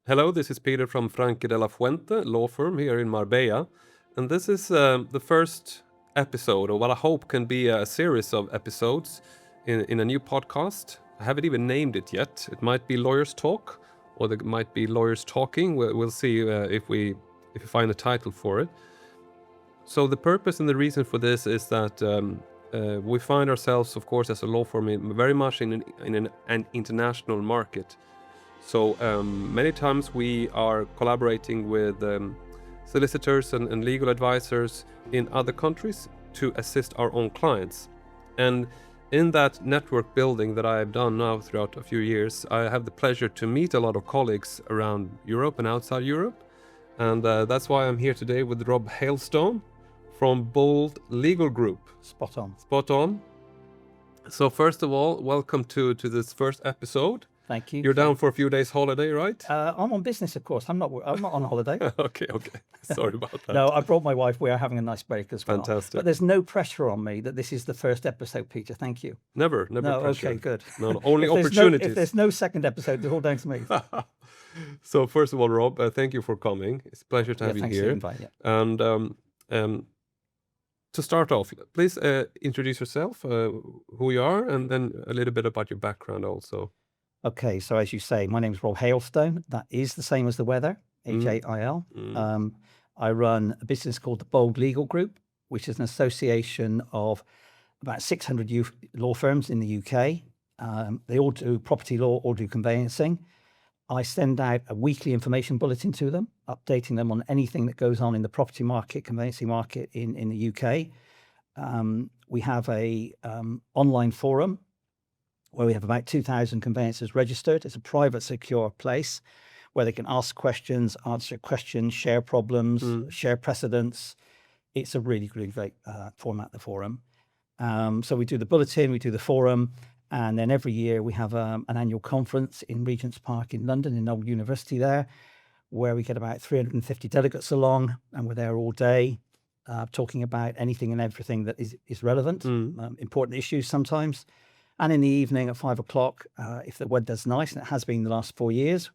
Hello, this is Peter from Franke de la Fuente Law Firm here in Marbella. And this is the first episode, or what I hope can be a series of episodes in a new podcast. I haven't even named it yet. It might be Lawyers Talk, or there might be Lawyers Talking. We'll see if we find a title for it. So the purpose and the reason for this is that we find ourselves, of course, as a law firm, very much in an international market. So many times we are collaborating with solicitors and legal advisors in other countries to assist our own clients. And in that network building that I've done now throughout a few years, I have the pleasure to meet a lot of colleagues around Europe and outside Europe. And that's why I'm here today with Rob Hailstone from Bold Legal Group. Spot on. Spot on. So first of all, welcome to this first episode. Thank you. You're down for a few days holiday, right? I'm on business, of course. I'm not on holiday. Okay. Sorry about that. No, I brought my wife. We are having a nice break as well. Fantastic. But there's no pressure on me that this is the first episode, Peter. Thank you. Never No, pressure. okay, good. No, only If opportunities. if there's no second episode, it's all down to me. So first of all, Rob, thank you for coming. It's a pleasure to have you thanks here. for the invite, yeah. And to start off, please introduce yourself, who you are, and then a little bit about your background also. Okay, so as you say, my name is Rob Hailstone. That is the same as the weather, Hail. I run a business called the Bold Legal Group, which is an association of about 600 law firms in the UK. They all do property law, all do conveyancing. I send out a weekly information bulletin to them, updating them on anything that goes on in the property market, conveyancing market in the UK. We have a online forum where we have about 2,000 conveyancers registered. It's a private, secure place where they can ask questions, answer questions, share problems, share precedents. It's a really, really great format, the forum. So we do the bulletin, we do the forum, and then every year we have an annual conference in Regent's Park in London, in Old University there, where we get about 350 delegates along, and we're there all day talking about anything and everything that is relevant, important issues sometimes. And in the evening at 5 o'clock, if the weather's nice, and it has been the last 4 years,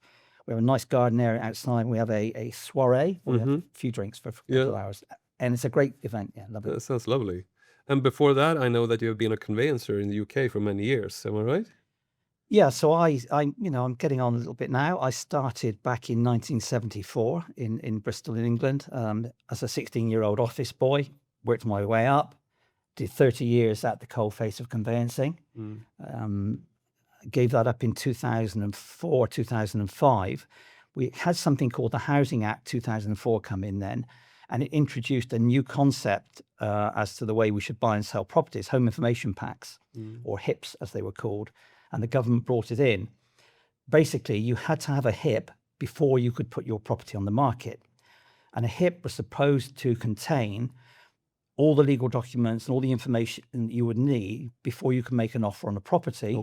we have a nice garden area outside. We have a soiree. We have a few drinks for a couple of hours. And it's a great event. Yeah, lovely. That sounds lovely. And before that, I know that you have been a conveyancer in the UK for many years. Am I right? Yeah, so I'm getting on a little bit now. I started back in 1974 in Bristol, in England, as a 16-year-old office boy, worked my way up. Did 30 years at the coalface of conveyancing. Gave that up in 2004, 2005. We had something called the Housing Act 2004 come in then, and it introduced a new concept as to the way we should buy and sell properties, home information packs, or HIPs as they were called, and the government brought it in. Basically, you had to have a HIP before you could put your property on the market. And a HIP was supposed to contain all the legal documents and all the information you would need before you can make an offer on a property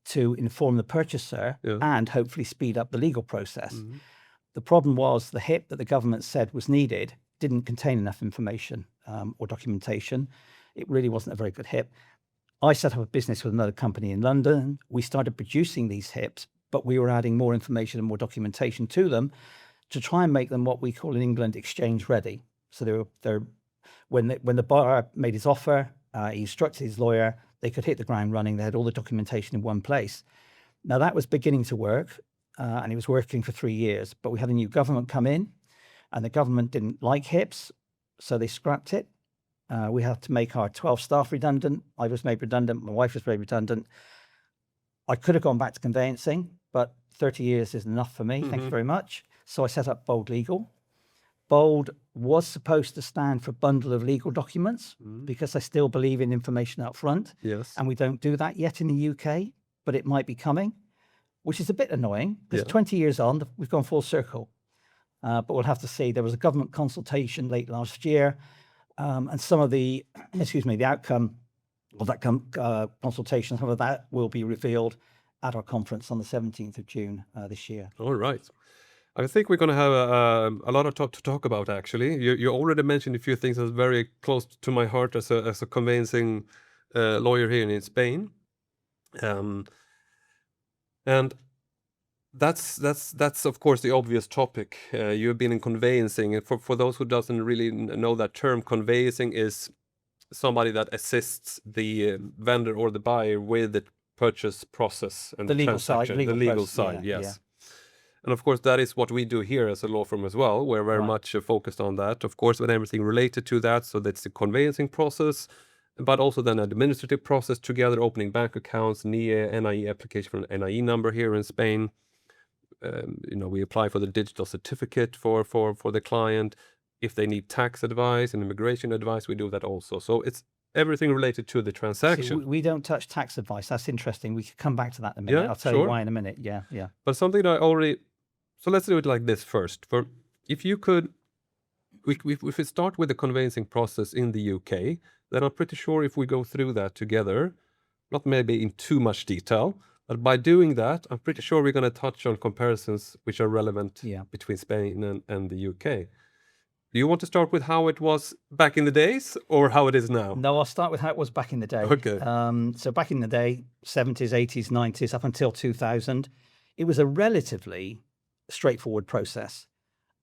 to inform the purchaser and hopefully speed up the legal process. The problem was the HIP that the government said was needed didn't contain enough information or documentation. It really wasn't a very good HIP. I set up a business with another company in London. We started producing these HIPs, but we were adding more information and more documentation to them to try and make them what we call in England exchange ready. So they're when the buyer made his offer, he instructed his lawyer, they could hit the ground running. They had all the documentation in one place. Now that was beginning to work, and it was working for 3 years, but we had a new government come in, and the government didn't like HIPs, so they scrapped it. We had to make our 12 staff redundant. I was made redundant. My wife was made redundant. I could have gone back to conveyancing, but 30 years is enough for me. Thank you very much. So I set up Bold Legal. Bold was supposed to stand for bundle of legal documents because I still believe in information up front. Yes. And we don't do that yet in the UK, but it might be coming, which is a bit annoying because 20 years on, we've gone full circle. But we'll have to see. There was a government consultation late last year, and some of the outcome of that consultation, some of that will be revealed at our conference on the 17th of June this year. All right. I think we're going to have a lot of to talk about, actually. You already mentioned a few things that's very close to my heart as a conveyancing lawyer here in Spain. And That's of course the obvious topic. You've been in conveyancing. And for those who doesn't really know that term, conveyancing is somebody that assists the vendor or the buyer with the purchase process and The legal side, transaction, the legal process, side, yeah, yes. And of course, that is what we do here as a law firm as well. We're very much focused on that, of course, with everything related to that. So that's the conveyancing process, but also then administrative process together, opening bank accounts, NIE application for an NIE number here in Spain. We apply for the digital certificate for the client. If they need tax advice and immigration advice, we do that also. So it's everything related to the transaction. See, we don't touch tax advice. That's interesting. We could come back to that in a minute. Yeah, I'll tell you sure. why in a minute. Yeah. But something that I already... So let's do it like this first. If you could... If we start with the conveyancing process in the UK, then I'm pretty sure if we go through that together, not maybe in too much detail, but by doing that, I'm pretty sure we're going to touch on comparisons which are relevant between Spain and the UK. Do you want to start with how it was back in the days or how it is now? No, I'll start with how it was back in the day. Okay. So back in the day, 70s, 80s, 90s, up until 2000, it was a relatively straightforward process.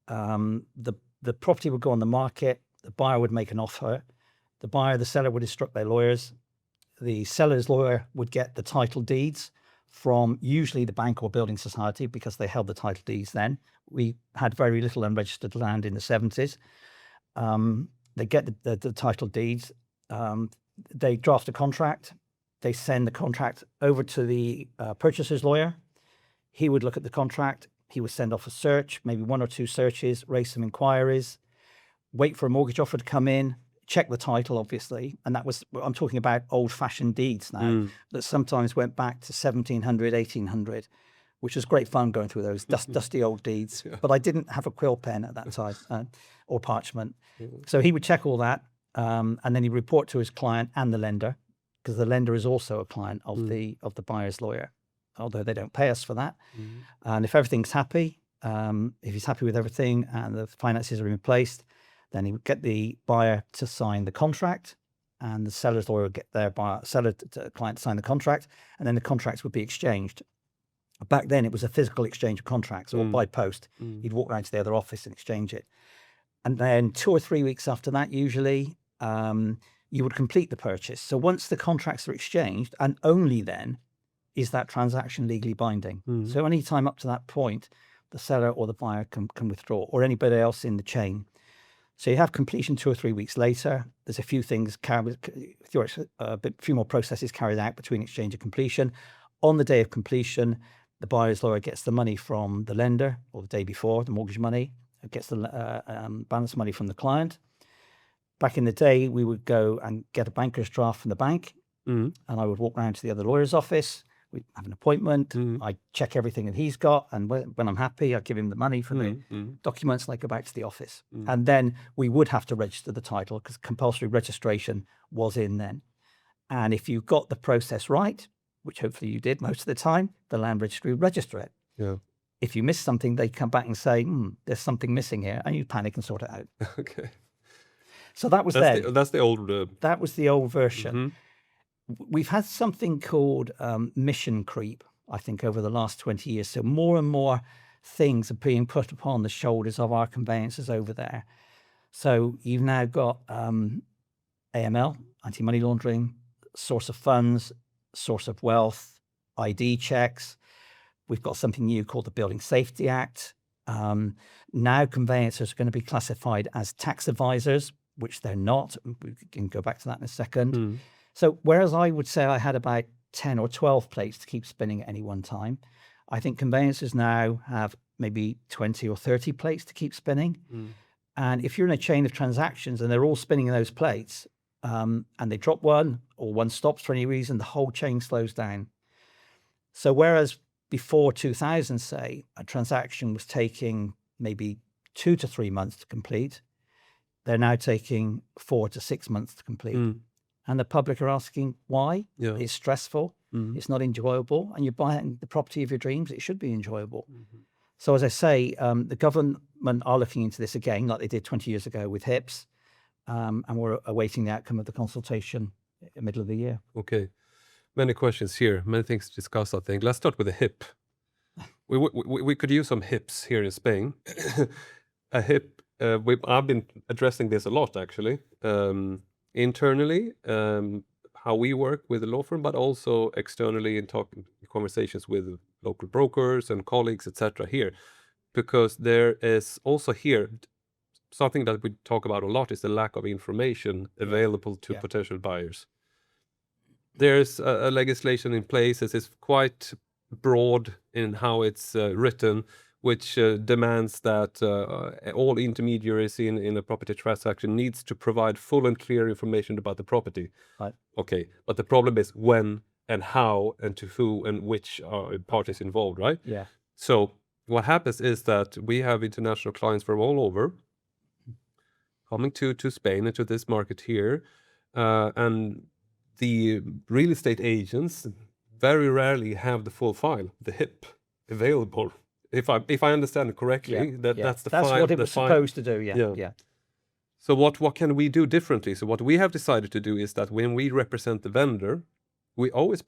The property would go on the market, the buyer would make an offer, the seller would instruct their lawyers, the seller's lawyer would get the title deeds from usually the bank or building society because they held the title deeds then. We had very little unregistered land in the 70s. They get the title deeds. They draft a contract. They send the contract over to the purchaser's lawyer. He would look at the contract. He would send off a search, maybe 1 or 2 searches, raise some inquiries, wait for a mortgage offer to come in, check the title, obviously. And I'm talking about old-fashioned deeds now that sometimes went back to 1700, 1800, which was great fun going through those dusty old deeds. Yeah. But I didn't have a quill pen at that time or parchment. So he would check all that and then he'd report to his client and the lender, because the lender is also a client of the buyer's lawyer, although they don't pay us for that. And if everything's happy, if he's happy with everything and the finances are in place, then he would get the buyer to sign the contract and the seller's lawyer would get their client to sign the contract, and then the contracts would be exchanged. Back then, it was a physical exchange of contracts or by post. He'd walk around to the other office and exchange it. And then 2 or 3 weeks after that, usually, you would complete the purchase. So once the contracts are exchanged, and only then is that transaction legally binding. So any time up to that point, the seller or the buyer can withdraw, or anybody else in the chain. So you have completion 2 or 3 weeks later. There's a few things a few more processes carried out between exchange and completion. On the day of completion, the buyer's lawyer gets the money from the lender, or the day before, the mortgage money, gets the balance money from the client. Back in the day, we would go and get a banker's draft from the bank, and I would walk around to the other lawyer's office. We'd have an appointment. I check everything that he's got, and when I'm happy, I give him the money for the documents, and I go back to the office. And then we would have to register the title because compulsory registration was in then. And if you got the process right, which hopefully you did most of the time, the land registry would register it. Yeah. If you miss something, they come back and say, there's something missing here, and you panic and sort it out. Okay. So that was then. That's the old... That was the old version. We've had something called mission creep, I think, over the last 20 years. So more and more things are being put upon the shoulders of our conveyancers over there. So you've now got AML, anti-money laundering, source of funds, source of wealth, ID checks. We've got something new called the Building Safety Act. Now conveyancers are going to be classified as tax advisors, which they're not. We can go back to that in a second. So whereas I would say I had about 10 or 12 plates to keep spinning at any one time, I think conveyancers now have maybe 20 or 30 plates to keep spinning. And if you're in a chain of transactions and they're all spinning those plates and they drop one or one stops for any reason, the whole chain slows down. So whereas before 2000, say, a transaction was taking maybe 2 to 3 months to complete, they're now taking 4 to 6 months to complete. And the public are asking why. Yeah. It's stressful. It's not enjoyable. And you're buying the property of your dreams. It should be enjoyable. So as I say, the government are looking into this again, like they did 20 years ago with HIPs. And we're awaiting the outcome of the consultation in the middle of the year. Okay. Many questions here. Many things to discuss, I think. Let's start with the HIP. we could use some hips here in Spain. A hip. I've been addressing this a lot actually, internally, how we work with the law firm, but also externally in conversations with local brokers and colleagues, etc. Here, because there is also here something that we talk about a lot is the lack of information available to potential buyers. There's a legislation in place that is quite broad in how it's written, which demands that all intermediaries in a property transaction needs to provide full and clear information about the property. Right. Okay, but the problem is when and how and to who and which parties involved, right? Yeah. So what happens is that we have international clients from all over coming to Spain and to this market here, and the real estate agents very rarely have the full file, the HIP, available. If I understand it correctly, that's the file. That's what it was supposed to do. Yeah. So what can we do differently? So what we have decided to do is that when we represent the vendor, we always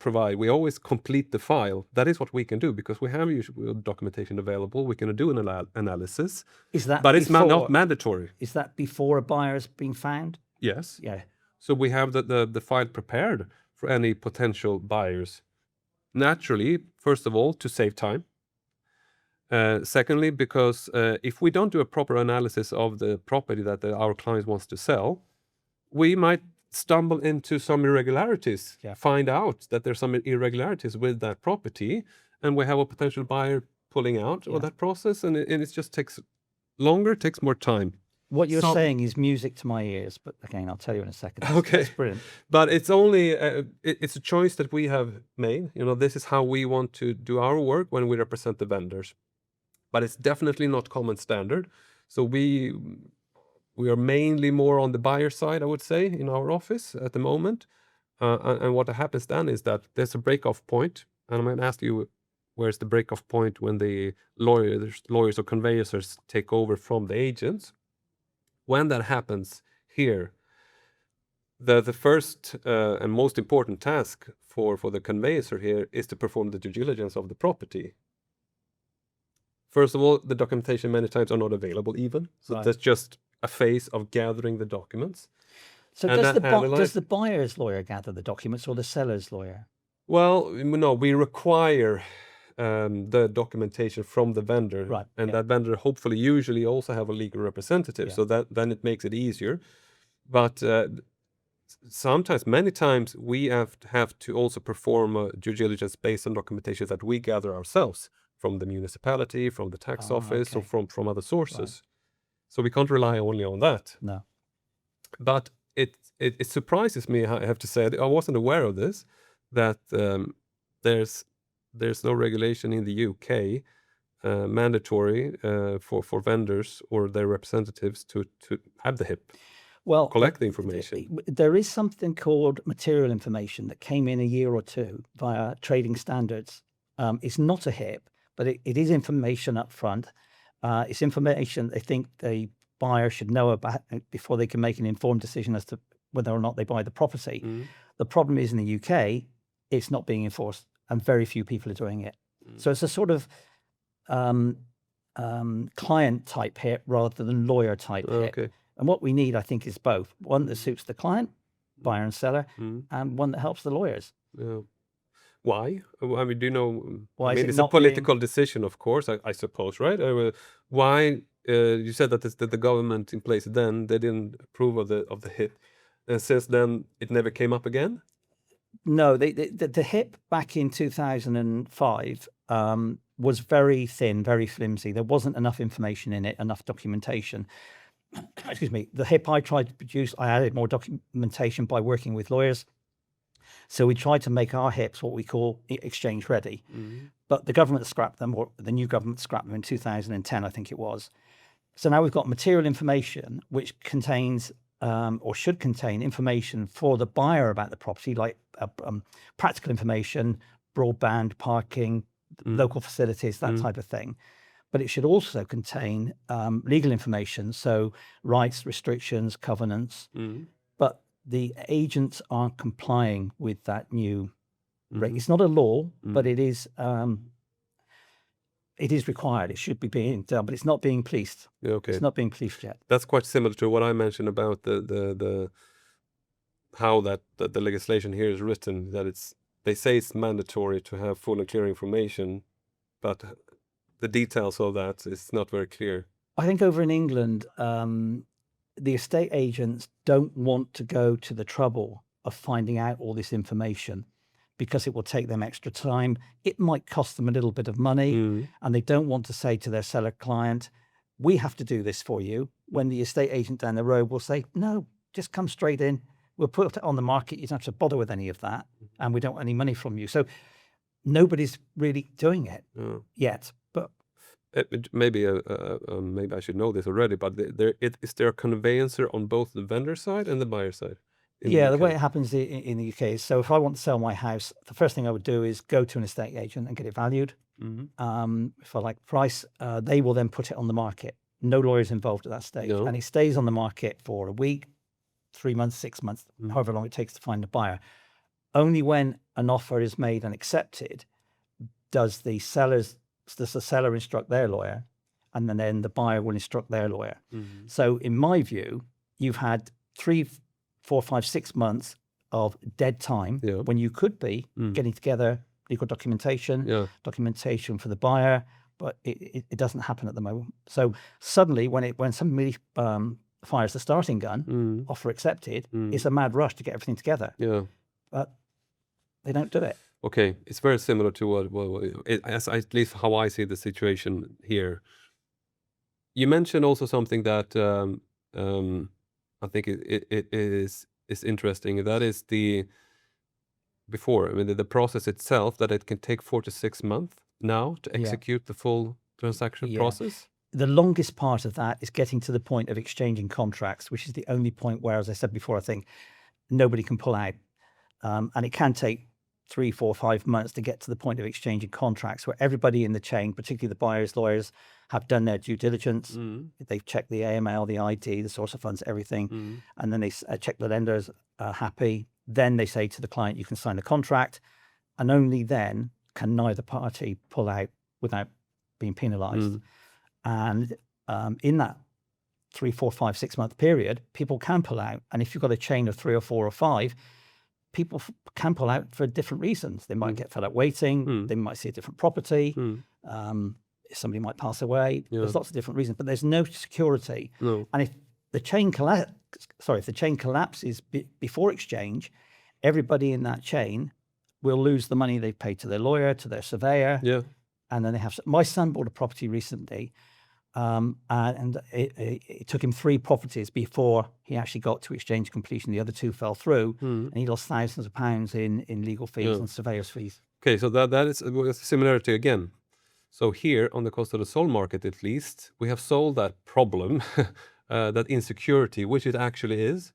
complete the file. That is what we can do because we have usually documentation available. We can do an analysis. Is that? But it's not mandatory. Is that before a buyer has been found? Yes. Yeah. So we have the file prepared for any potential buyers. Naturally, first of all, to save time. Secondly, because if we don't do a proper analysis of the property that our client wants to sell, we might stumble into some irregularities, find out that there's some irregularities with that property, and we have a potential buyer pulling out of that process, and it just takes longer, takes more time. What you're saying is music to my ears, but again, I'll tell you in a second. Okay. That's brilliant. But it's only, it's a choice that we have made. This is how we want to do our work when we represent the vendors. But it's definitely not common standard. So we are mainly more on the buyer side, I would say, in our office at the moment. And what happens then is that there's a break-off point. And I'm going to ask you, where's the break-off point when the lawyers or conveyancers take over from the agents? When that happens here, the first and most important task for the conveyancer here is to perform the due diligence of the property. First of all, the documentation many times are not available even. So that's just a phase of gathering the documents. So does the buyer's lawyer gather the documents or the seller's lawyer? Well, no, we require the documentation from the vendor. Right. And that vendor hopefully usually also have a legal representative. So then it makes it easier. But sometimes, many times, we have to also perform a due diligence based on documentation that we gather ourselves from the municipality, from the tax office, or from other sources. Right. So we can't rely only on that. No. But it surprises me, I have to say, I wasn't aware of this, that there's no regulation in the UK mandatory for vendors or their representatives to have the HIP. Well, collect the information. There is something called material information that came in a year or two via trading standards. It's not a HIP, but it is information up front. It's information they think the buyer should know about before they can make an informed decision as to whether or not they buy the property. Mm. The problem is in the UK, it's not being enforced and very few people are doing it. Mm. So it's a sort of client type HIP rather than lawyer type HIP. Okay. And what we need, I think, is both. One that suits the client, buyer and seller, and one that helps the lawyers. Yeah. Why? I mean, do you know? Why? I mean, it's a political decision, of course, I suppose, right? Why? You said that the government in place then, they didn't approve of the HIP, and since then it never came up again. No, the HIP back in 2005 was very thin, very flimsy. There wasn't enough information in it, enough documentation. Excuse me. The HIP I tried to produce, I added more documentation by working with lawyers. So we tried to make our HIPs what we call exchange ready, but the government scrapped them, or the new government scrapped them in 2010, I think it was. So now we've got material information which contains or should contain information for the buyer about the property, like practical information, broadband, parking, local facilities, that type of thing. But it should also contain legal information, so rights, restrictions, covenants. But the agents aren't complying with that new rate. It's not a law, but it is it is required. It should be being done, but it's not being policed. Yeah, okay. It's not being policed yet. That's quite similar to what I mentioned about the how that the legislation here is written, that they say it's mandatory to have full and clear information, but the details of that is not very clear. I think over in England, the estate agents don't want to go to the trouble of finding out all this information because it will take them extra time. It might cost them a little bit of money, and they don't want to say to their seller client, we have to do this for you, when the estate agent down the road will say, no, just come straight in. We'll put it on the market. You don't have to bother with any of that, and we don't want any money from you. So nobody's really doing it yet. But maybe I should know this already, but is there a conveyancer on both the vendor side and the buyer side? Yeah, the way it happens in the UK is, so if I want to sell my house, the first thing I would do is go to an estate agent and get it valued. If I like the price, they will then put it on the market. No lawyers involved at that stage. No. And it stays on the market for a week, 3 months, 6 months, however long it takes to find a buyer. Only when an offer is made and accepted does the seller instruct their lawyer, and then the buyer will instruct their lawyer. So in my view, you've had 3, 4, 5, 6 months of dead time when you could be getting together legal documentation for the buyer, but it doesn't happen at the moment. So suddenly when somebody fires the starting gun, offer accepted, it's a mad rush to get everything together. Yeah. But they don't do it. Okay, it's very similar to at least how I see the situation here. You mentioned also something that I think it is interesting. That is the process itself, that it can take 4 to 6 months now to execute the full transaction process. The longest part of that is getting to the point of exchanging contracts, which is the only point where, as I said before, I think nobody can pull out. And it can take 3, 4, 5 months to get to the point of exchanging contracts, where everybody in the chain, particularly the buyers' lawyers, have done their due diligence. They've checked the AML, the ID, the source of funds, everything. And then they check the lenders are happy. Then they say to the client, you can sign the contract. And only then can neither party pull out without being penalized. And in that 3, 4, 5, 6 month period, people can pull out. And if you've got a chain of 3 or 4 or 5, people can pull out for different reasons. They might get fed up waiting. They might see a different property. Somebody might pass away. There's lots of different reasons, but there's no security. No. And if the chain collapses before exchange, everybody in that chain will lose the money they've paid to their lawyer, to their surveyor. Yeah. And then they have. My son bought a property recently, and it took him 3 properties before he actually got to exchange completion. The other 2 fell through, and he lost thousands of pounds in legal fees and surveyor's fees. Okay, so that is a similarity again. So here on the Costa del Sol market, at least, we have solved that problem, that insecurity, which it actually is,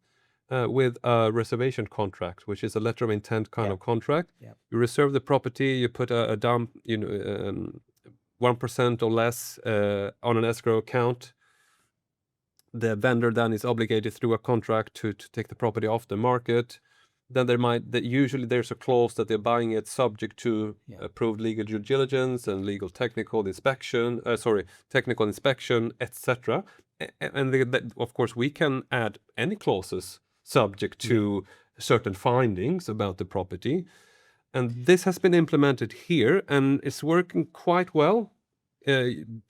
with a reservation contract, which is a letter of intent kind of contract. You reserve the property, you put a down, 1% or less on an escrow account. The vendor then is obligated through a contract to take the property off the market. Then usually there's a clause that they're buying it subject to approved legal due diligence and legal technical inspection, etc. And of course, we can add any clauses subject to certain findings about the property. And this has been implemented here, and it's working quite well,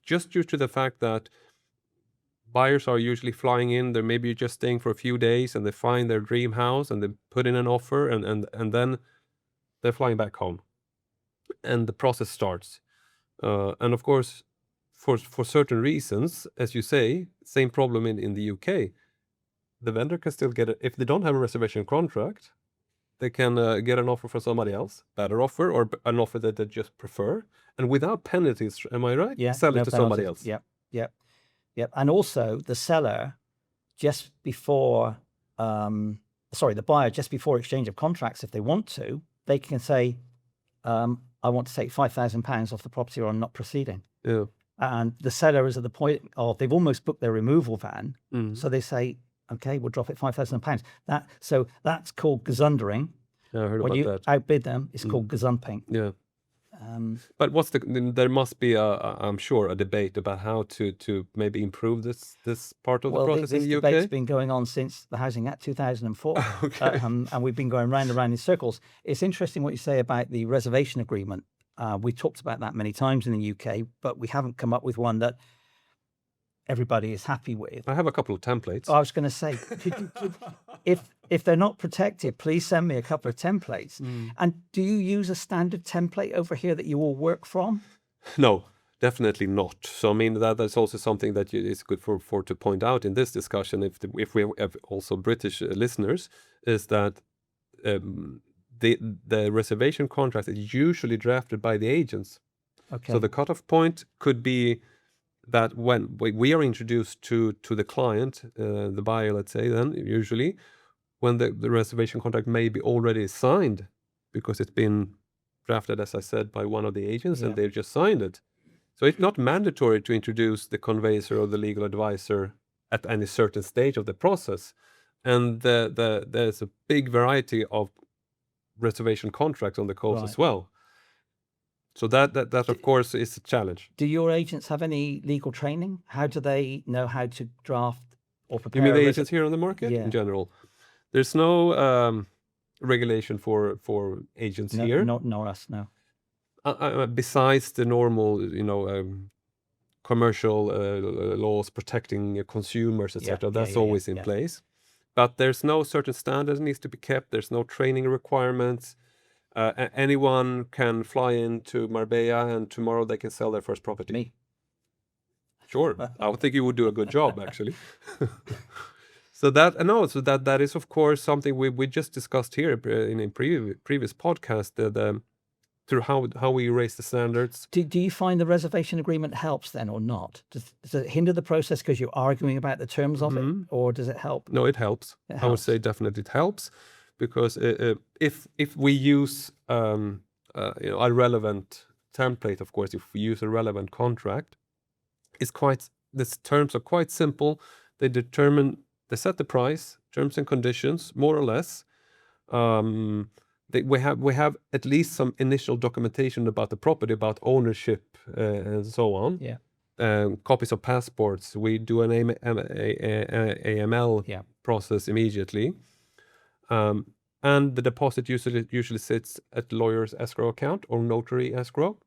just due to the fact that buyers are usually flying in. They're maybe just staying for a few days, and they find their dream house, and they put in an offer, and then they're flying back home, and the process starts. And of course, for certain reasons, as you say, same problem in the UK. The vendor can still get it if they don't have a reservation contract. They can get an offer from somebody else, better offer, or an offer that they just prefer, and without penalties. Am I right? Yeah, Sell it to somebody else. Yep. And also the seller, just before, the buyer, just before exchange of contracts, if they want to, they can say, I want to take £5,000 off the property, or I'm not proceeding. Yeah. And the seller is at the point of, they've almost booked their removal van. So they say, okay, we'll drop it £5,000. So that's called gazundering. Yeah, I heard when about you that. outbid them, it's called gazumping. Yeah. But there must be I'm sure, a debate about how to maybe improve this part of the process in this the UK. debate's been going on since the Housing Act 2004, Okay. and we've been going round and round in circles. It's interesting what you say about the reservation agreement. We talked about that many times in the UK, but we haven't come up with one that everybody is happy with. I have a couple of templates. I was going to say, if they're not protected, please send me a couple of templates. And do you use a standard template over here that you all work from? No, definitely not. So I mean that's also something that is good for to point out in this discussion. If we have also British listeners, is that the reservation contract is usually drafted by the agents. Okay. So the cutoff point could be that when we are introduced to the client, the buyer, let's say, then usually when the reservation contract may be already signed because it's been drafted, as I said, by one of the agents, and they've just signed it. So it's not mandatory to introduce the conveyancer or the legal advisor at any certain stage of the process. And there's a big variety of reservation contracts on the coast as well. So that of course is a challenge. Do your agents have any legal training? How do they know how to draft or prepare? You mean the agents here on the market in general? There's no regulation for agents here. Not us, no. Besides the normal, commercial laws protecting consumers, etc. That's always in place. But there's no certain standards needs to be kept. There's no training requirements. Anyone can fly into Marbella and tomorrow they can sell their first property. Me. Sure. I would think you would do a good job, actually. So that is of course something we just discussed here in a previous podcast, through how we raise the standards. Do you find the reservation agreement helps then or not? Does it hinder the process because you're arguing about the terms of it, or does it help? No, it helps. I would say definitely it helps, because if we use a relevant template, of course, if we use a relevant contract, the terms are quite simple. They set the price, terms and conditions, more or less. We have at least some initial documentation about the property, about ownership, and so on. Yeah. Copies of passports. We do an AML process immediately. And the deposit usually sits at lawyer's escrow account or notary escrow.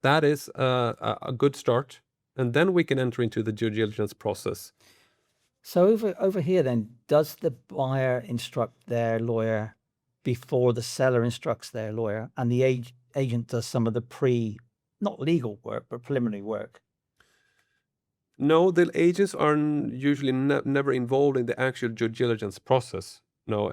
That is a good start. And then we can enter into the due diligence process. So over here then, does the buyer instruct their lawyer before the seller instructs their lawyer, and the agent does some of the not legal work, but preliminary work? No, the agents are usually never involved in the actual due diligence process. No,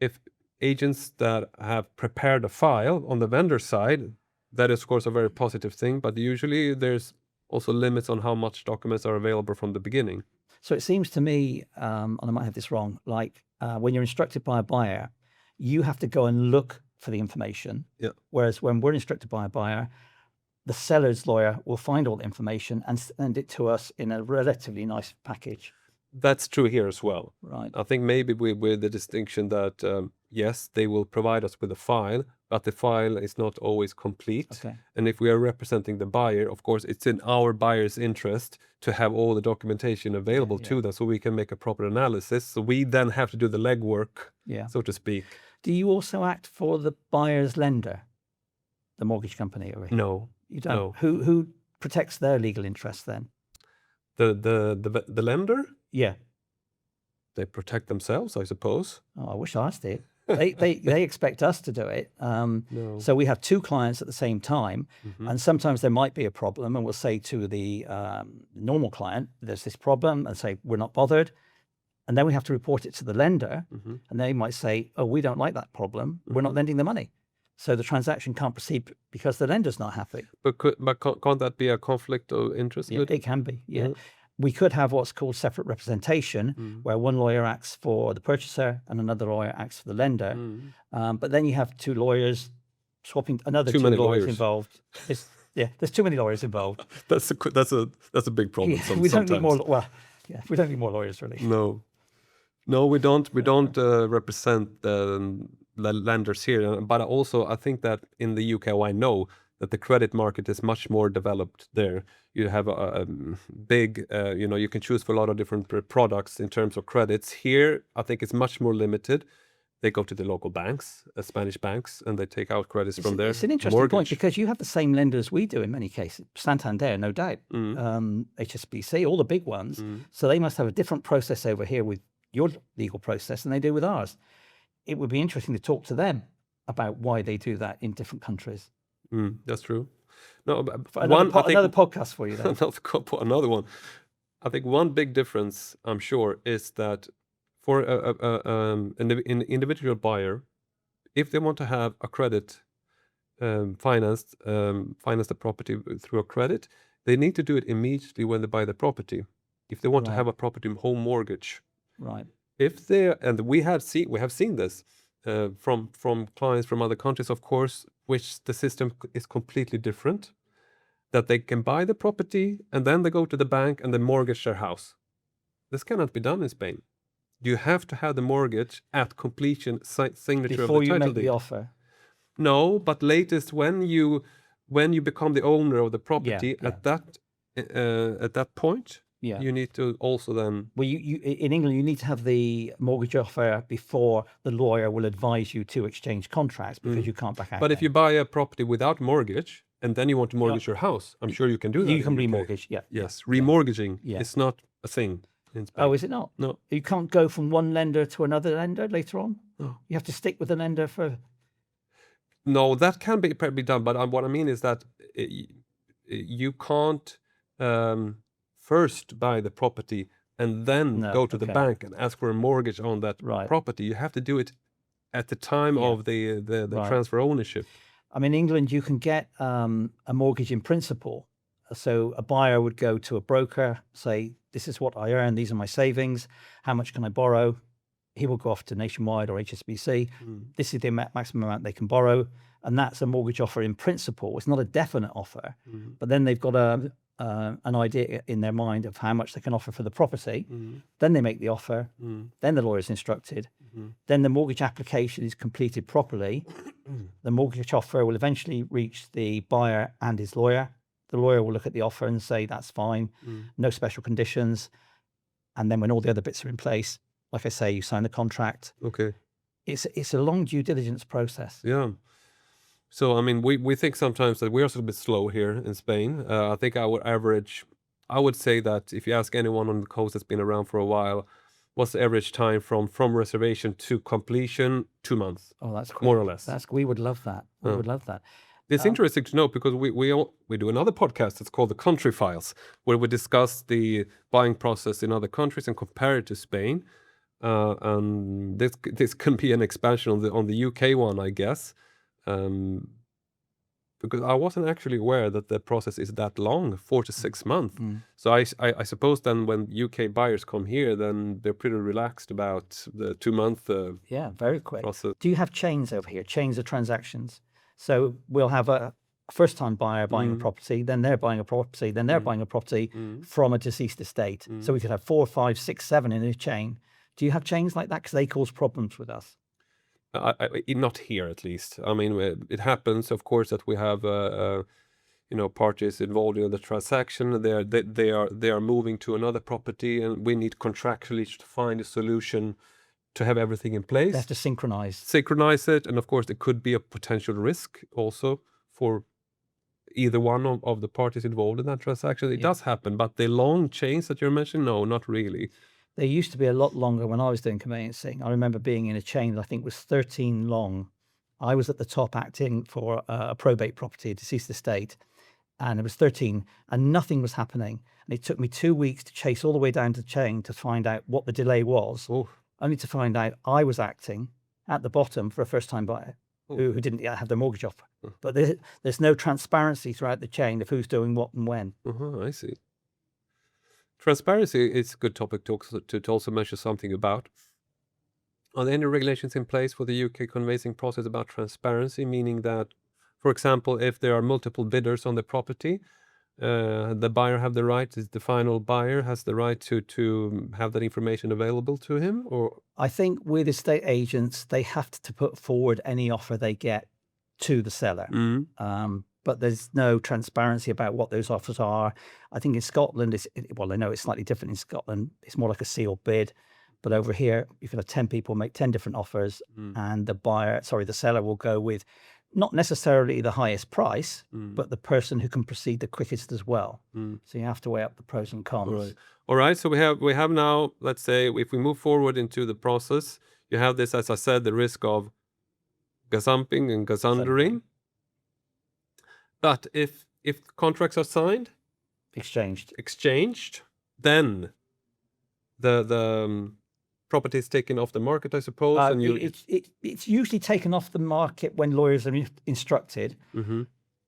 if agents that have prepared a file on the vendor side, that is of course a very positive thing, but usually there's also limits on how much documents are available from the beginning. So it seems to me, and I might have this wrong, like when you're instructed by a buyer, you have to go and look for the information. Yeah. Whereas when we're instructed by a buyer, the seller's lawyer will find all the information and send it to us in a relatively nice package. That's true here as well. Right. I think maybe with the distinction that, yes, they will provide us with a file, but the file is not always complete. Okay. And if we are representing the buyer, of course, it's in our buyer's interest to have all the documentation available to them so we can make a proper analysis. So we then have to do the legwork, so to speak. Do you also act for the buyer's lender, the mortgage company over here? No. You don't? No. Who protects their legal interests then? The lender? Yeah. They protect themselves, I suppose. Oh, I wish I did. They expect us to do it. No. So we have two clients at the same time, and sometimes there might be a problem, and we'll say to the normal client, there's this problem, and say, we're not bothered. And then we have to report it to the lender, and they might say, oh, we don't like that problem. We're not lending the money. So the transaction can't proceed because the lender's not happy. But can't that be a conflict of interest? Yeah, it can be, yeah. We could have what's called separate representation, where one lawyer acts for the purchaser and another lawyer acts for the lender. But then you have two lawyers swapping, another two lawyers involved. There's too many lawyers involved. That's a big problem. We don't need more. Well, we don't need more lawyers, really. No, we don't represent the the lenders here. But also, I think that in the UK, I know that the credit market is much more developed there. You have a big, you can choose for a lot of different products in terms of credits. Here, I think it's much more limited. They go to the local banks, Spanish banks, and they take out credits from there. It's an interesting point because you have the same lenders we do in many cases. Santander, no doubt, HSBC, all the big ones. So they must have a different process over here with your legal process than they do with ours. It would be interesting to talk to them about why they do that in different countries. That's true. No, another podcast for you then. Another one. I think one big difference, I'm sure, is that for an individual buyer, if they want to have a credit finance the property through a credit, they need to do it immediately when they buy the property. If they want to have a property home mortgage, right? We have seen this from clients from other countries, of course, which the system is completely different. That they can buy the property and then they go to the bank and they mortgage their house. This cannot be done in Spain. You have to have the mortgage at completion, signature before of the title you make deed. the offer. No, but latest when you become the owner of the property at that point, you need to also then. Well, you in England you need to have the mortgage offer before the lawyer will advise you to exchange contracts because you can't back out. But if you buy a property without mortgage and then you want to mortgage your house, I'm sure you can do that. You can remortgage, Yes, remortgaging is not a thing in Spain. Oh, is it not? No. You can't go from one lender to another lender later on? No. You have to stick with the lender for... No, that can be done, but what I mean is that you can't first buy the property and then go to the bank and ask for a mortgage on that property. You have to do it at the time of the transfer ownership. I mean, in England, you can get a mortgage in principle. So a buyer would go to a broker, say, this is what I earn, these are my savings, how much can I borrow? He will go off to Nationwide or HSBC. This is the maximum amount they can borrow. And that's a mortgage offer in principle. It's not a definite offer, but then they've got an idea in their mind of how much they can offer for the property. Then they make the offer. Then the lawyer is instructed. Then the mortgage application is completed properly. The mortgage offer will eventually reach the buyer and his lawyer. The lawyer will look at the offer and say, that's fine, no special conditions. And then when all the other bits are in place, like I say, you sign the contract. Okay. It's a long due diligence process. Yeah. So, I mean, we think sometimes that we're also a bit slow here in Spain. I think our average, I would say that if you ask anyone on the coast that's been around for a while, what's the average time from reservation to completion? 2 months. Oh, that's quick. More or less. We would love that. We would love that. It's interesting to know because we do another podcast that's called The Country Files, where we discuss the buying process in other countries and compare it to Spain. And this can be an expansion on the UK one, I guess. Because I wasn't actually aware that the process is that long, 4 to 6 months. So I suppose then when UK buyers come here, then they're pretty relaxed about the 2 month very quick process. Do you have chains over here, chains of transactions? So we'll have a first-time buyer buying a property, then they're buying a property, then they're buying a property from a deceased estate. So we could have 4, 5, 6, 7 in a chain. Do you have chains like that? Because they cause problems with us. Not here, at least. I mean, it happens, of course, that we have parties involved in the transaction. They are moving to another property, and we need contractually to find a solution to have everything in place. They have to synchronize it, and of course, there could be a potential risk also for either one of the parties involved in that transaction. It does happen, but the long chains that you're mentioning, no, not really. They used to be a lot longer when I was doing conveyancing. I remember being in a chain that I think was 13 long. I was at the top acting for a probate property, a deceased estate, and it was 13, and nothing was happening. And it took me 2 weeks to chase all the way down to the chain to find out what the delay was, only to find out I was acting at the bottom for a first-time buyer who didn't yet have their mortgage offer. But there's no transparency throughout the chain of who's doing what and when. I see. Transparency is a good topic to also mention something about. Are there any regulations in place for the UK conveyancing process about transparency, meaning that, for example, if there are multiple bidders on the property, The buyer have the right, is the final buyer has the right to have that information available to him, or? I think with estate agents, they have to put forward any offer they get to the seller. But there's no transparency about what those offers are. I think in Scotland, well, I know it's slightly different in Scotland. It's more like a sealed bid. But over here, you can have 10 people make 10 different offers, and the seller will go with not necessarily the highest price, but the person who can proceed the quickest as well. So you have to weigh up the pros and cons. All right. So we have now, let's say, if we move forward into the process, you have this, as I said, the risk of gazumping and gazundering. But if contracts are signed, exchanged, then the property is taken off the market, I suppose. And it's usually taken off the market when lawyers are instructed,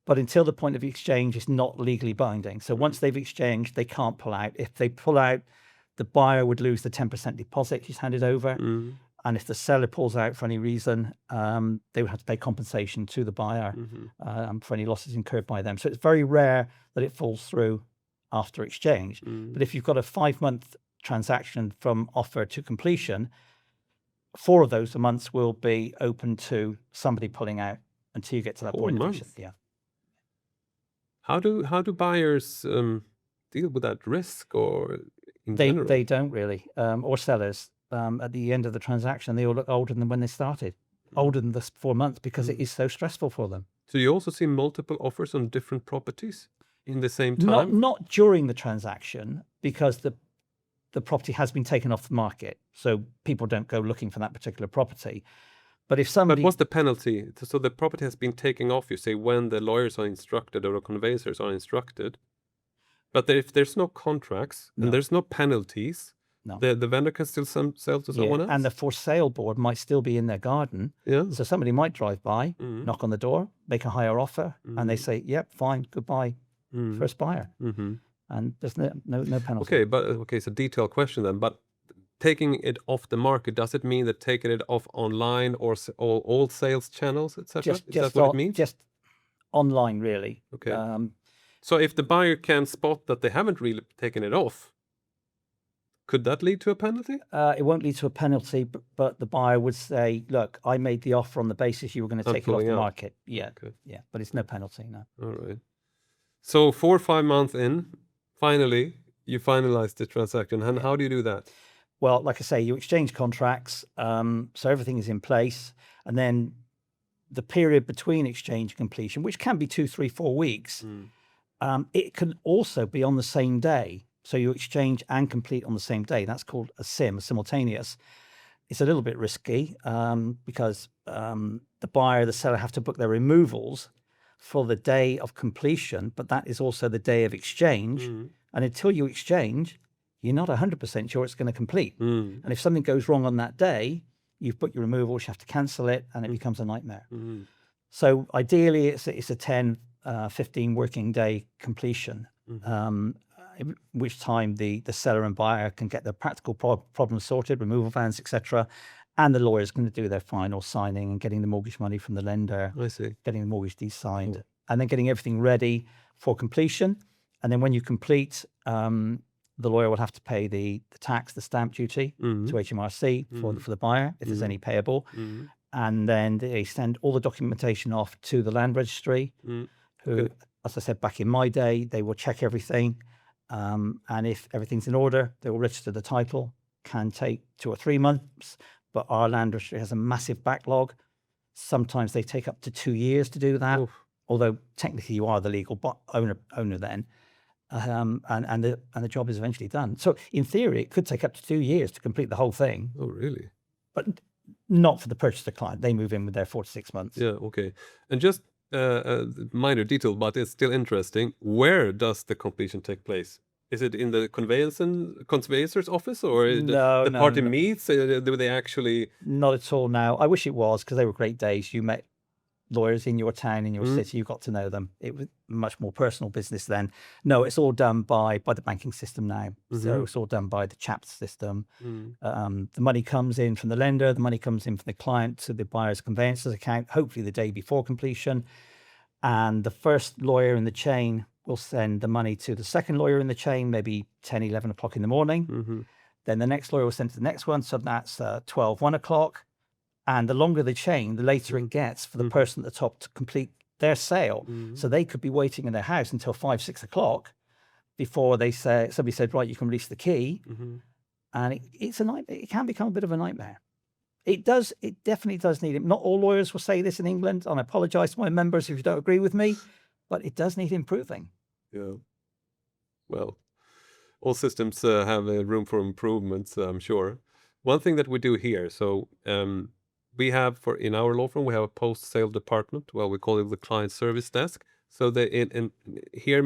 but until the point of exchange, it's not legally binding. So once they've exchanged, they can't pull out. If they pull out, the buyer would lose the 10% deposit she's handed over. And if the seller pulls out for any reason, they would have to pay compensation to the buyer for any losses incurred by them. So it's very rare that it falls through after exchange. But if you've got a 5-month transaction from offer to completion, 4 of those months will be open to somebody pulling out until you get to that 4 point. months? Yeah. How do buyers deal with that risk, or in general? They don't really, or sellers. At the end of the transaction, they all look older than when they started, older than the 4 months, because it is so stressful for them. So you also see multiple offers on different properties in the same time? Not during the transaction, because the property has been taken off the market, so people don't go looking for that particular property. But if somebody... But what's the penalty? So the property has been taken off, you say, when the lawyers are instructed or the conveyancers are instructed. But if there's no contracts and there's no penalties, the vendor can still sell to someone else? And the for sale board might still be in their garden. So somebody might drive by, knock on the door, make a higher offer, and they say, yep, fine, goodbye, first buyer. And there's no penalty. Okay, so detailed question then. But taking it off the market, does it mean that taking it off online or all sales channels, etc.? Is that what it means? Just online, really. Okay. So if the buyer can spot that they haven't really taken it off, could that lead to a penalty? It won't lead to a penalty, but the buyer would say, look, I made the offer on the basis you were going to take it off the market. Yeah, but it's no penalty, no. All right. So 4 or 5 months in, finally, you finalize the transaction. And how do you do that? Well, like I say, you exchange contracts, so everything is in place. And then the period between exchange and completion, which can be 2, 3, 4 weeks, it can also be on the same day. So you exchange and complete on the same day. That's called a simultaneous. It's a little bit risky because the buyer, the seller have to book their removals for the day of completion, but that is also the day of exchange. And until you exchange, you're not 100% sure it's going to complete. And if something goes wrong on that day, you've booked your removals, you have to cancel it, and it becomes a nightmare. So ideally, it's a 10, 15 working day completion, which time the seller and buyer can get their practical problems sorted, removal vans, etc. And the lawyer is going to do their final signing and getting the mortgage money from the lender, getting the mortgage deed signed, and then getting everything ready for completion. And then when you complete, the lawyer will have to pay the tax, the stamp duty to HMRC for the buyer, if there's any payable. And then they send all the documentation off to the land registry, who, as I said, back in my day, they will check everything. And if everything's in order, they will register the title. Can take 2 or 3 months, but our land registry has a massive backlog. Sometimes they take up to 2 years to do that, although technically you are the legal owner then. And the job is eventually done. So in theory, it could take up to 2 years to complete the whole thing. Oh, really? But not for the purchaser client. They move in with their 4 to 6 months. Yeah, okay. And just a minor detail, but it's still interesting. Where does the completion take place? Is it in the conveyancer's office, or the party meets? Do they actually? Not at all now. I wish it was, because they were great days. You met lawyers in your town, in your city, you got to know them. It was much more personal business then. No, it's all done by the banking system now. So it's all done by the CHAPS system. The money comes in from the lender, the money comes in from the client to the buyer's conveyancer's account, hopefully the day before completion. And the first lawyer in the chain will send the money to the second lawyer in the chain, maybe 10, 11 o'clock in the morning. Mm-hmm. Then the next lawyer will send to the next one. So that's 12, 1 o'clock. And the longer the chain, the later it gets for the person at the top to complete their sale. Mm-hmm. So they could be waiting in their house until 5, 6 o'clock before somebody said, right, you can release the key. Mm-hmm. And it's a nightmare. It can become a bit of a nightmare. It definitely does need it. Not all lawyers will say this in England, and I apologize to my members if you don't agree with me, but it does need improving. Yeah. Well, all systems have room for improvements, I'm sure. One thing that we do here, so we have in our law firm, we have a post-sale department. Well, we call it the client service desk. So here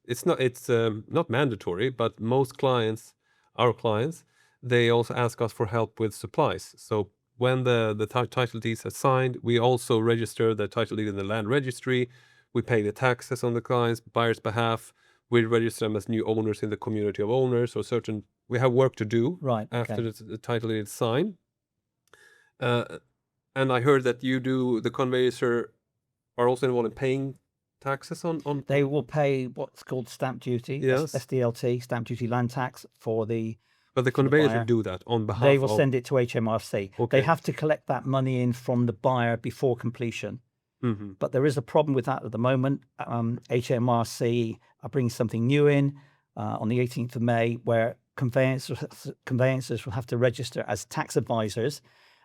it's not mandatory, but most clients, our clients, they also ask us for help with supplies. So when the title deeds are signed, we also register the title deed in the land registry. We pay the taxes on the client's buyer's behalf. We register them as new owners in the community of owners, or we have work to do after the title deed is signed. And I heard that the conveyancer are also involved in paying taxes on. They will pay what's called stamp duty, yes. SDLT, stamp duty land tax But the conveyancer do that on behalf of... They will send it to HMRC. Okay. They have to collect that money in from the buyer before completion. Mm-hmm. But there is a problem with that at the moment. HMRC are bringing something new in on the 18th of May, where conveyancers will have to register as tax advisors.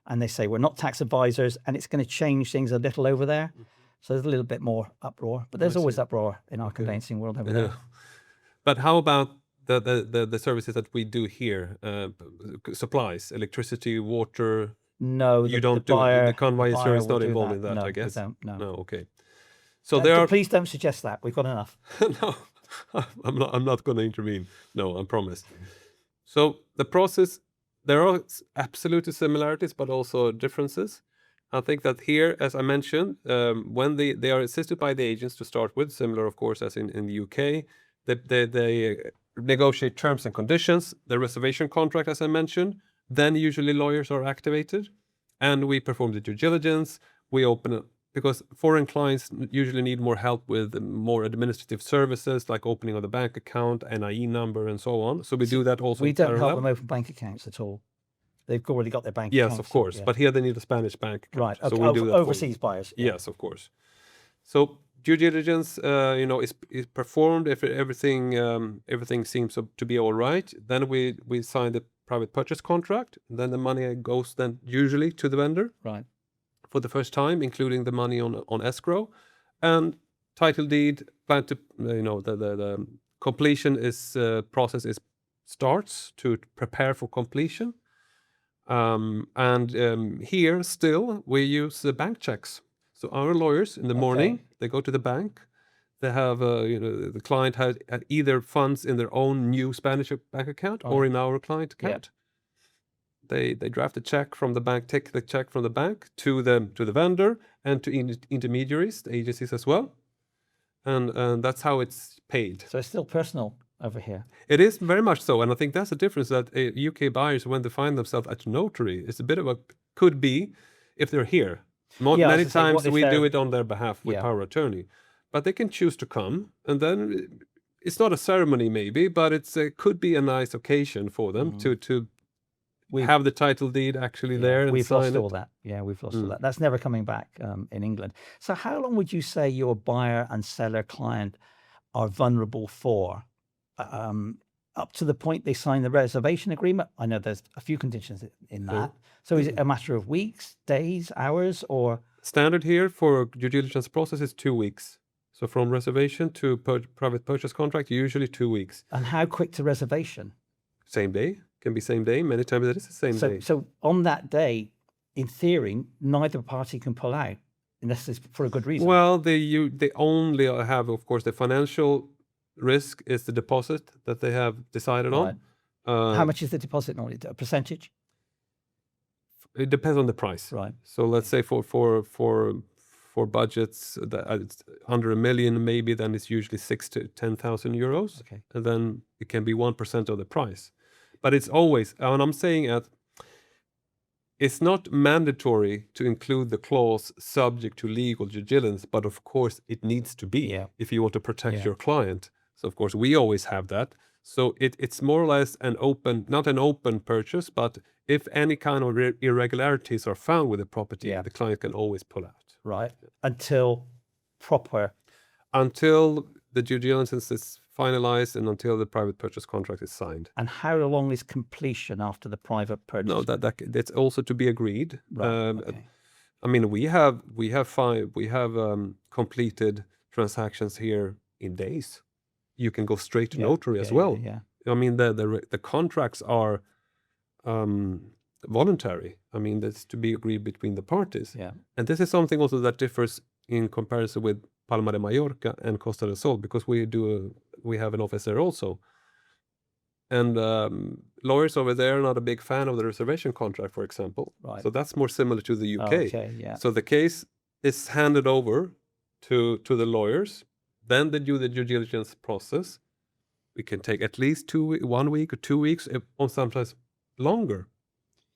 And they say, we're not tax advisors, and it's going to change things a little over there. Mm-hmm. So there's a little bit more uproar, but there's always uproar in our conveyancing world over there. But how about the services that we do here? Supplies, electricity, water? No, you don't do it. The conveyancer is not involved in that, no, I guess. No, okay. So there are... Please don't suggest that. We've got enough. No, I'm not going to intervene. No, I promise. So the process, there are absolute similarities, but also differences. I think that here, as I mentioned, when they are assisted by the agents to start with, similar, of course, as in the UK, they negotiate terms and conditions, the reservation contract, as I mentioned. Then usually lawyers are activated, and we perform the due diligence. We open because foreign clients usually need more help with more administrative services, like opening of the bank account, NIE number, and so on. So we do that also. We don't help them open bank accounts at all. They've already got their bank accounts. Yes, of course. But here they need a Spanish bank account. Right. Okay. So we do that overseas buyers. Yeah. Yes, of course. So due diligence, is performed. If everything seems to be all right, then we sign the private purchase contract. Then the money goes then usually to the vendor. Right. For the first time, including the money on escrow, and title deed. Plan to the completion process starts to prepare for completion. Here still we use the bank checks. So our lawyers in the morning, they go to the bank. They have the client had either funds in their own new Spanish bank account or in our client account. They draft a check from the bank, take the check from the bank to the vendor and to intermediaries, the agencies as well, and that's how it's paid. So it's still personal over here. It is very much so, and I think that's the difference, that UK buyers, when they find themselves at notary, it's a bit of a could be if they're here. Many times we do it on their behalf with power of attorney, but they can choose to come, and then it's not a ceremony maybe, but it could be a nice occasion for them to have the title deed actually there and we've sign lost it. all that. Yeah, we've lost all that. That's never coming back in England. So how long would you say your buyer and seller client are vulnerable for? Up to the point they sign the reservation agreement? I know there's a few conditions in that. So is it a matter of weeks, days, hours, or? Standard here for due diligence process is 2 weeks. So from reservation to private purchase contract, usually 2 weeks. And how quick to reservation? Same day. Can be same day. Many times it is the same day. So on that day, in theory, neither party can pull out unless it's for a good reason. Well, they only have, of course, the financial risk is the deposit that they have decided on. How much is the deposit normally? A percentage? It depends on the price. Right. So let's say for budgets that it's under $1 million, maybe then it's usually 6,000 to 10,000 euros. Okay. And then it can be 1% of the price. But it's always, and I'm saying it's not mandatory to include the clause subject to legal due diligence, but of course it needs to be if you want to protect your client. So of course we always have that. So it's more or less an open, not an open purchase, but if any kind of irregularities are found with the property, the client can always pull out. Right. Until the due diligence is finalized and until the private purchase contract is signed. And how long is completion after the private purchase? No, that's also to be agreed. Right. Okay. I mean, we have completed transactions here in days. You can go straight to notary as well. I mean, the contracts are voluntary. I mean, that's to be agreed between the parties. And this is something also that differs in comparison with Palma de Mallorca and Costa del Sol, because we have an office there also. And lawyers over there are not a big fan of the reservation contract, for example. Right. So that's more similar to the UK. Okay, So the case is handed over to the lawyers. Then they do the due diligence process. We can take at least 1 week or 2 weeks, or sometimes longer.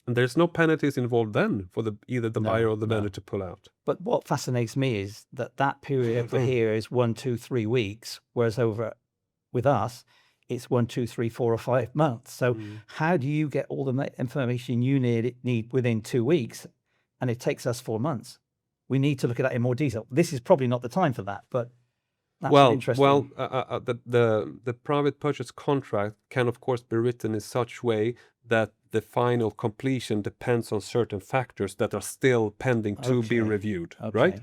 And there's no penalties involved then for either the buyer or the vendor to pull out. But what fascinates me is that period over here is 1, 2, 3 weeks, whereas over with us, it's 1, 2, 3, 4 or 5 months. So how do you get all the information you need within 2 weeks, and it takes us 4 months? We need to look at that in more detail. This is probably not the time for that, but that's interesting. The private purchase contract can of course be written in such way that the final completion depends on certain factors that are still pending to be reviewed, right?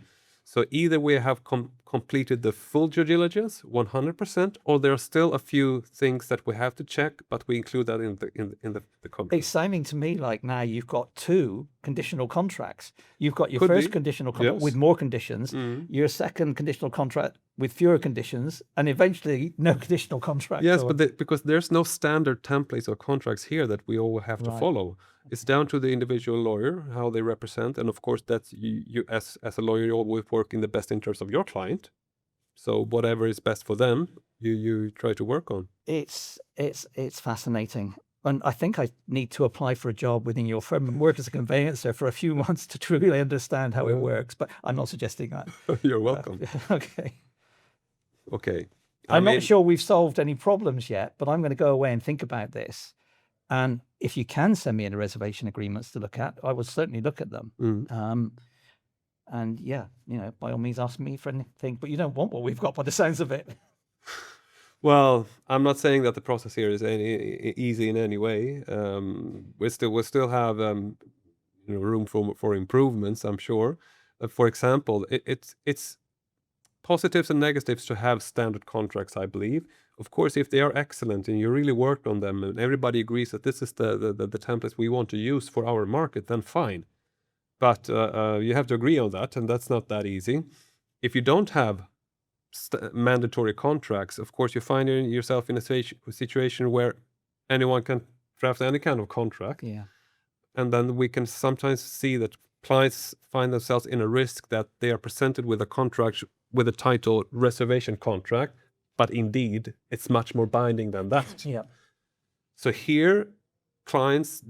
So either we have completed the full due diligence 100%, or there are still a few things that we have to check, but we include that in the contract. It's sounding to me like now you've got 2 conditional contracts. You've got your first conditional contract with more conditions, your second conditional contract with fewer conditions, and eventually no conditional contract. Yes, but because there's no standard templates or contracts here that we all have to follow. It's down to the individual lawyer, how they represent. And of course, that's you as a lawyer, you always work in the best interest of your client. So whatever is best for them, you try to work on. It's fascinating. And I think I need to apply for a job within your firm and work as a conveyancer for a few months to truly understand how it works. But I'm not suggesting that. You're welcome. Okay. I'm not sure we've solved any problems yet, but I'm going to go away and think about this. And if you can send me in reservation agreements to look at, I will certainly look at them. And by all means, ask me for anything. But you don't want what we've got by the sounds of it. Well, I'm not saying that the process here is easy in any way. We still have room for improvements, I'm sure. For example, it's positives and negatives to have standard contracts, I believe. Of course, if they are excellent and you really worked on them and everybody agrees that this is the templates we want to use for our market, then fine. But you have to agree on that, and that's not that easy. If you don't have mandatory contracts, of course, you find yourself in a situation where anyone can draft any kind of contract. And then we can sometimes see that clients find themselves in a risk that they are presented with a contract with the title reservation contract, but indeed it's much more binding than that. So here, clients,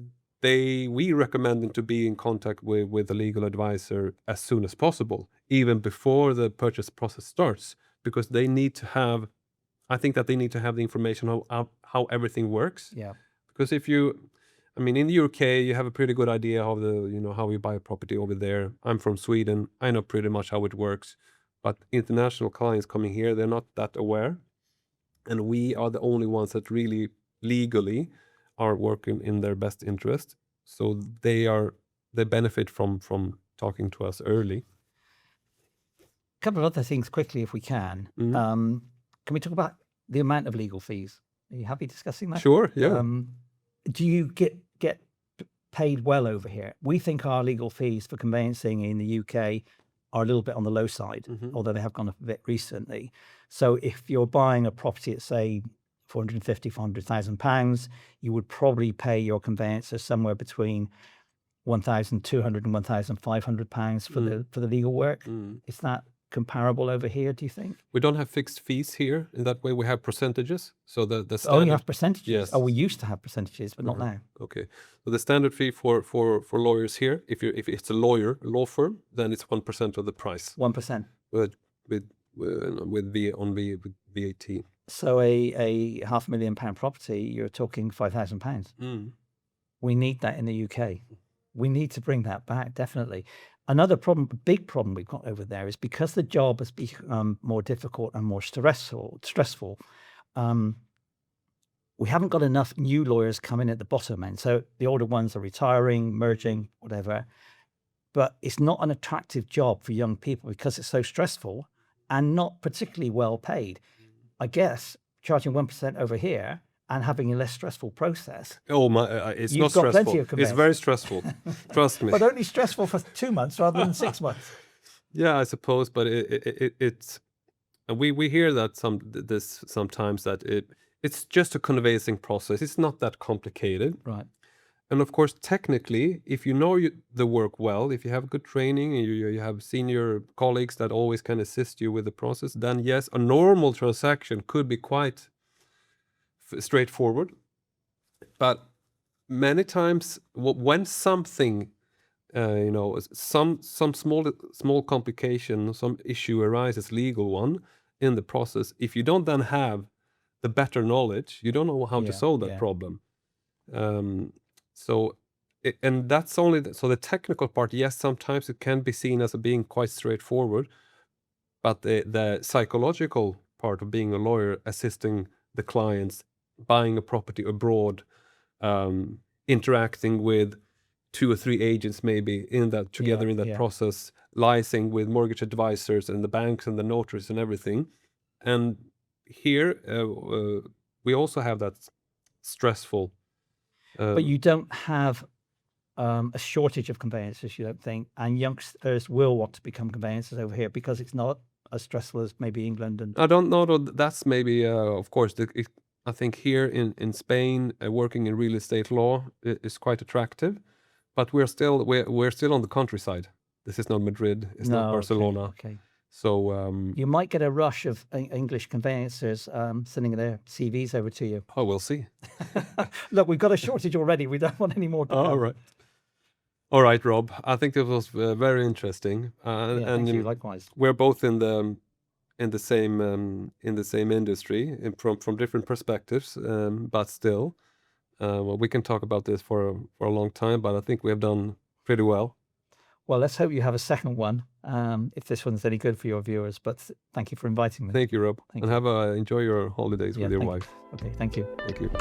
we recommend them to be in contact with a legal advisor as soon as possible, even before the purchase process starts, because they need to have, I think that they need to have the information on how everything works. Because in the UK, you have a pretty good idea of how you buy a property over there. I'm from Sweden. I know pretty much how it works. But international clients coming here, they're not that aware. And we are the only ones that really legally are working in their best interest. So they benefit from talking to us early. A couple of other things quickly, if we can. Can we talk about the amount of legal fees? Are you happy discussing that? Sure, yeah. Do you get paid well over here? We think our legal fees for conveyancing in the UK are a little bit on the low side, although they have gone up a bit recently. So if you're buying a property at, say, £450,000, £500,000, you would probably pay your conveyancer somewhere between £1,200 and £1,500 for the legal work. Is that comparable over here, do you think? We don't have fixed fees here. In that way, we have percentages. So the Oh, standard, you have percentages? yes. Oh, we used to have percentages, but not now. Okay. So the standard fee for lawyers here, if it's a law firm, then it's 1% of the price. 1%. With VAT. So a £500,000 property, you're talking £5,000. We need that in the UK. We need to bring that back, definitely. Another problem, big problem we've got over there is because the job has become more difficult and more stressful, we haven't got enough new lawyers coming at the bottom end. So the older ones are retiring, merging, whatever. But it's not an attractive job for young people because it's so stressful and not particularly well paid. I guess charging 1% over here and having a less stressful process. Oh my! It's You've not got stressful. plenty of It's very stressful. Trust me. But only stressful for 2 months rather than 6 months. Yeah, I suppose, but it's we hear that sometimes that it's just a conveyancing process. It's not that complicated. Right. And of course, technically, if you know the work well, if you have good training, and you have senior colleagues that always can assist you with the process, then yes, a normal transaction could be quite straightforward. But many times, when something, some small complication, some issue arises, legal one, in the process, if you don't then have the better knowledge, you don't know how to solve that problem. And that's only so the technical part. Yes, sometimes it can be seen as being quite straightforward, but the psychological part of being a lawyer, assisting the clients, buying a property abroad, interacting with 2 or 3 agents maybe in that process, liaising with mortgage advisors and the banks and the notaries and everything. And here we also have that stressful. But you don't have a shortage of conveyancers, you don't think, and youngsters will want to become conveyancers over here because it's not as stressful as maybe England. And I don't know. That's maybe, of course, I think here in Spain, working in real estate law is quite attractive, but we're still on the countryside. This is not Madrid. It's not Barcelona. Okay. So you might get a rush of English conveyancers sending their CVs over to you. Oh, we'll see. Look, we've got a shortage already. We don't want any more. All right, Rob. I think it was very interesting. And thank you. Likewise. We're both in the same industry from different perspectives, but still, we can talk about this for a long time. But I think we have done pretty well. Well, let's hope you have a second one, if this one's any good for your viewers. But thank you for inviting me. Thank you, Rob. Enjoy your holidays with your wife. Okay, thank you. Thank you.